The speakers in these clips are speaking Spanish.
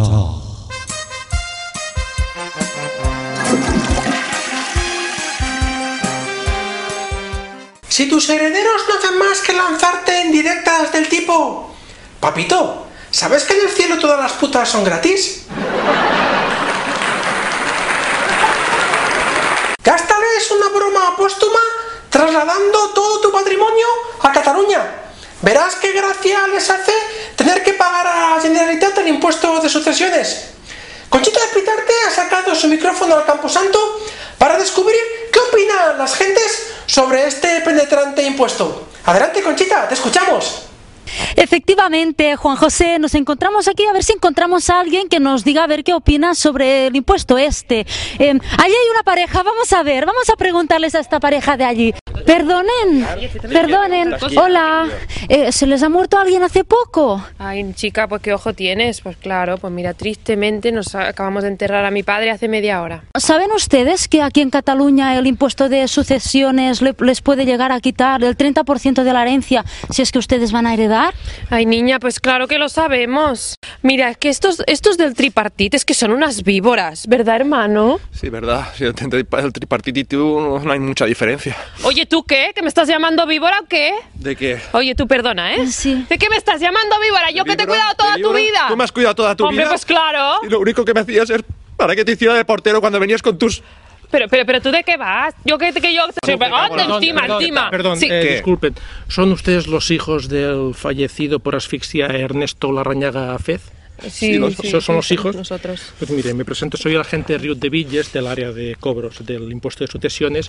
Chao. Si tus herederos no hacen más que lanzarte en directas del tipo: papito, ¿sabes que en el cielo todas las putas son gratis? Gástales una broma póstuma trasladando todo tu patrimonio a Cataluña. Verás qué gracia les hace tener que pagar a la Generalitat el impuesto de sucesiones. Conchita Espitarte ha sacado su micrófono al camposanto para descubrir qué opinan las gentes sobre este penetrante impuesto. Adelante, Conchita, te escuchamos. Efectivamente, Juan José, nos encontramos aquí a ver si encontramos a alguien que nos diga a ver qué opina sobre el impuesto este. Allí hay una pareja, vamos a ver, vamos a preguntarles a esta pareja de allí. Perdonen, hola, ¿se les ha muerto alguien hace poco? Ay, chica, pues qué ojo tienes. Pues claro, pues mira, tristemente nos acabamos de enterrar a mi padre hace media hora. ¿Saben ustedes que aquí en Cataluña el impuesto de sucesiones les puede llegar a quitar el 30% de la herencia si es que ustedes van a heredar? Ay, niña, pues claro que lo sabemos. Mira, es que estos del tripartite es que son unas víboras, ¿verdad, hermano? Sí, verdad. Si entre el tripartite y tú no hay mucha diferencia. Oye, ¿tú qué? ¿Que me estás llamando víbora o qué? ¿De qué? Oye, tú perdona, ¿eh? Sí. ¿De qué me estás llamando víbora? Yo que te he cuidado toda tu vida. ¿Tú me has cuidado toda tu vida? Hombre, pues claro. Y lo único que me hacías es para que te hiciera de portero cuando venías con tus... Pero ¿tú de qué vas? Yo que yo... encima. Perdón, Sí. disculpen. ¿Son ustedes los hijos del fallecido por asfixia Ernesto Larrañaga Fez? Sí, ¿Son los hijos? Nosotros. Pues mire, me presento, soy el agente Riut de Villes del área de cobros del impuesto de sucesiones.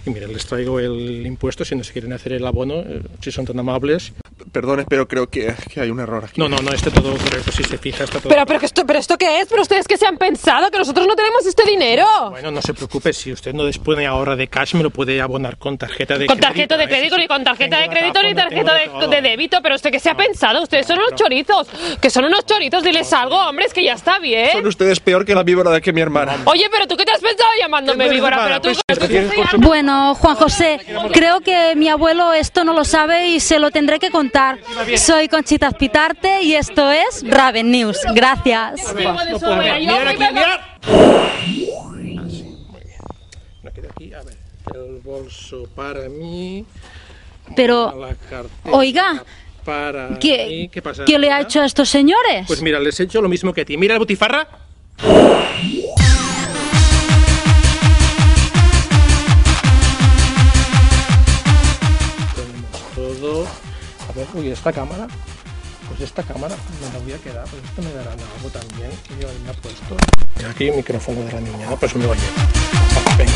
Y miren, les traigo el impuesto, si no se quieren hacer el abono, si son tan amables. Perdone, pero creo que hay un error aquí. No, está todo correcto, si se fija, está todo Pero ¿esto qué es? ¿Pero ustedes qué se han pensado? ¡Que nosotros no tenemos este dinero! Bueno, no se preocupe, si usted no dispone ahora de cash, me lo puede abonar con tarjeta de crédito. Con tarjeta de crédito, ni con tarjeta de crédito, ni tarjeta de débito. Pero ¿usted qué se ha pensado? Ustedes son unos chorizos. Que son unos chorizos, diles algo, hombre, es que ya está bien. Son ustedes peor que la víbora de que mi hermana. Oye, pero ¿tú qué te has pensado llamándome víbora? Pero tú... Bueno, Juan José, creo que mi abuelo esto no lo sabe y se lo tendré que contar. Soy Conchita Espitarte y esto es Raven News. Gracias. Mirad aquí, mirad. No queda aquí, a ver, el bolso para mí. Pero, la cartera oiga, para mí. ¿Qué pasa? ¿Qué le ha hecho a estos señores? Pues mira, les he hecho lo mismo que a ti. Mira la butifarra. Tenemos todo. A ver, uy, esta cámara. Pues esta cámara me la voy a quedar. Pues esto me dará algo también. Que yo me ha puesto. Y aquí el micrófono de la niña, ¿no? Pues me lo llevo. Venga.